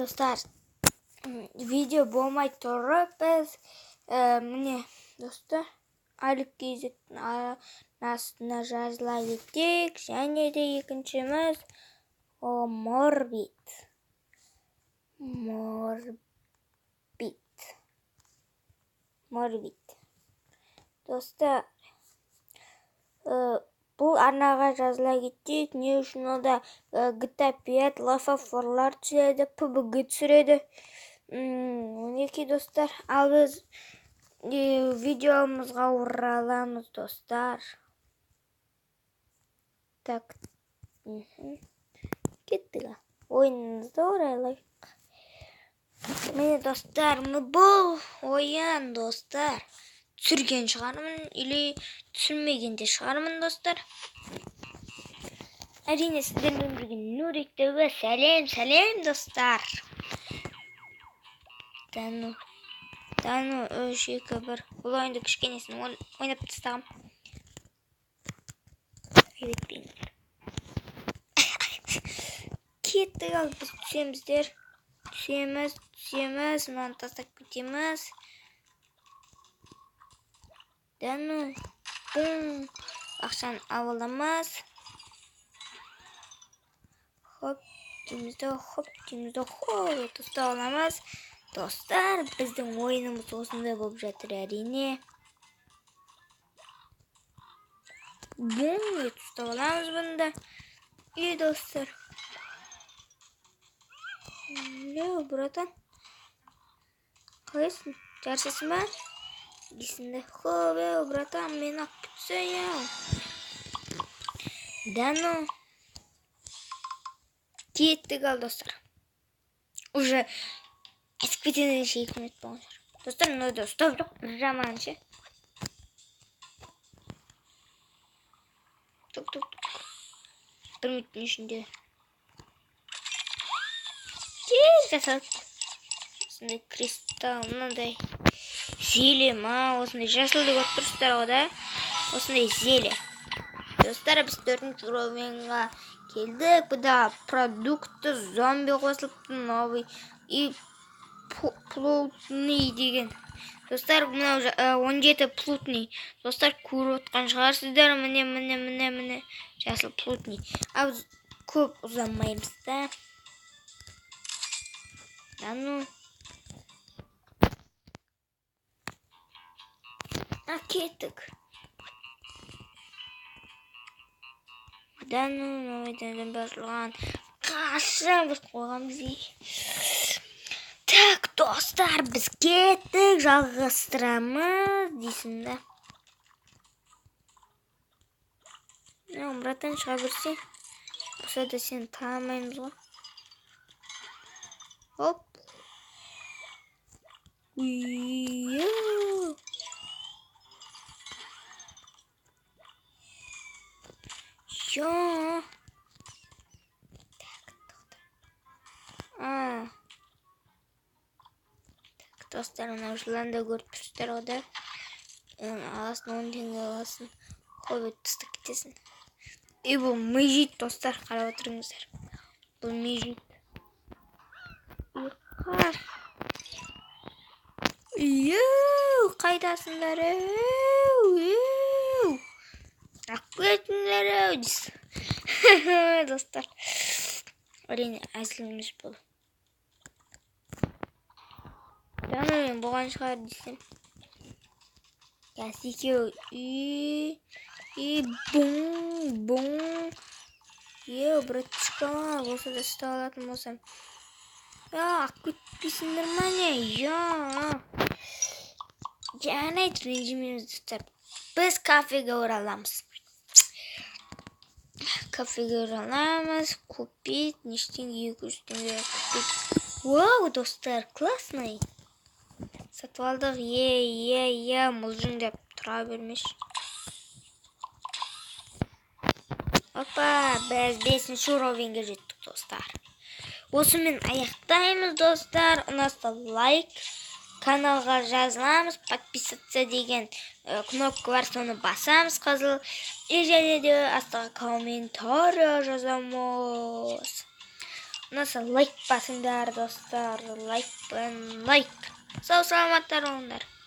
достар, видео болмай тұрып біз міне достар айлық кезектің астына жазыла кеттік. Және де екіншіміз морбит. Достар, бұл арнаға жазыла кеттік. Не үшін ода GTA 5 лафафорлар түсіреді, PUBG түсіреді. Мінекей достар, ал біз видеомызға ораламыз достар. Так, кеттік. Ойынымызды орайлайық. Міне достар, бұл ойын достар. Түсірген шығармын, или түсірмеген де шығармын достар. Әрине сіздермен бірге Нурик ТВ. Сәлем достар. Тану 3, 2, 1. Бұл ойынды кішкенесін ойнап тастағым. Кеттік, ал біз түсеміздер. Түсеміз, мынаны тастап кетеміз. Дану, ақшаны аваламыз. Хоп, деймізді, тастап аламыз. Достар, біздің ойынымыз осындай болып жатыр әрине. Тастап аламыз бұнда. Достар. Братан. Қалайсың? Жаршасың ба? Дейсіңді. Братан, мен ақ күтсейім. Дану. Кеттік ал достар. Уже әсіп кетеден 2 минут болған жар. Достар, мынауды ұстап жоқ. Жаман ше. Тук. 1 минуттың ішінде. Жасалып. Осындай кристалл, мынандай зеле ма, осындай жасылды көріп тұрсыздар ғой да. Осындай зеле. Достар, біз 4-ші уровеньға келдік. Бұда продукты зомби қосылыпты, новый и плутный деген. Достар, мынау 17 плутный. Достар, көріп отқан шығарсыздар. Міне жасыл плутный. Ал көп ұзамаймыз да. Дану. Кеттік. Дану, новайдан басылған. Қашан біз қойғамыз ей. Так, достар, біз кеттік, жалғастырамыз дейсімді. Братан, шыға берсе. Осы да сені танымаймыз ғой. Оп. Достар, мына жыланда көріп тұрсыздар ғой да. Аласын 10 теңге аласын. Қойып тастап кетесің. Бұл мыжит достар, қарап отырыңыздар. Бұл мыжит. Қайдасыңдар? Аққетіңдер дейсің. Достар. Әрине әзіліміз бұл. Данумен болған шығар дейсің. Екеу. Бум. Братышқа, осы да ұстап алатын болсам. Аққетпейсіңдер ма не? Жарайды, ренжімеңіз достар. Біз кафеге ораламыз. Купить, нештеңге 200 теңге купить. Вау, достар, классный. Сатып алдық, мұлжыңдап тұра бермеш. Опа, біз 5-ші уровеньге жеттік достар. Осымен аяқтаймыз достар. Ұнаса лайк, каналға жазыламыз, подписаться деген кнопка бар, соны басамыз қызыл. Және де астыға комментария жазамыз. Nasıl like basınlar dostlar. Like. Sağ salamatlar onlar.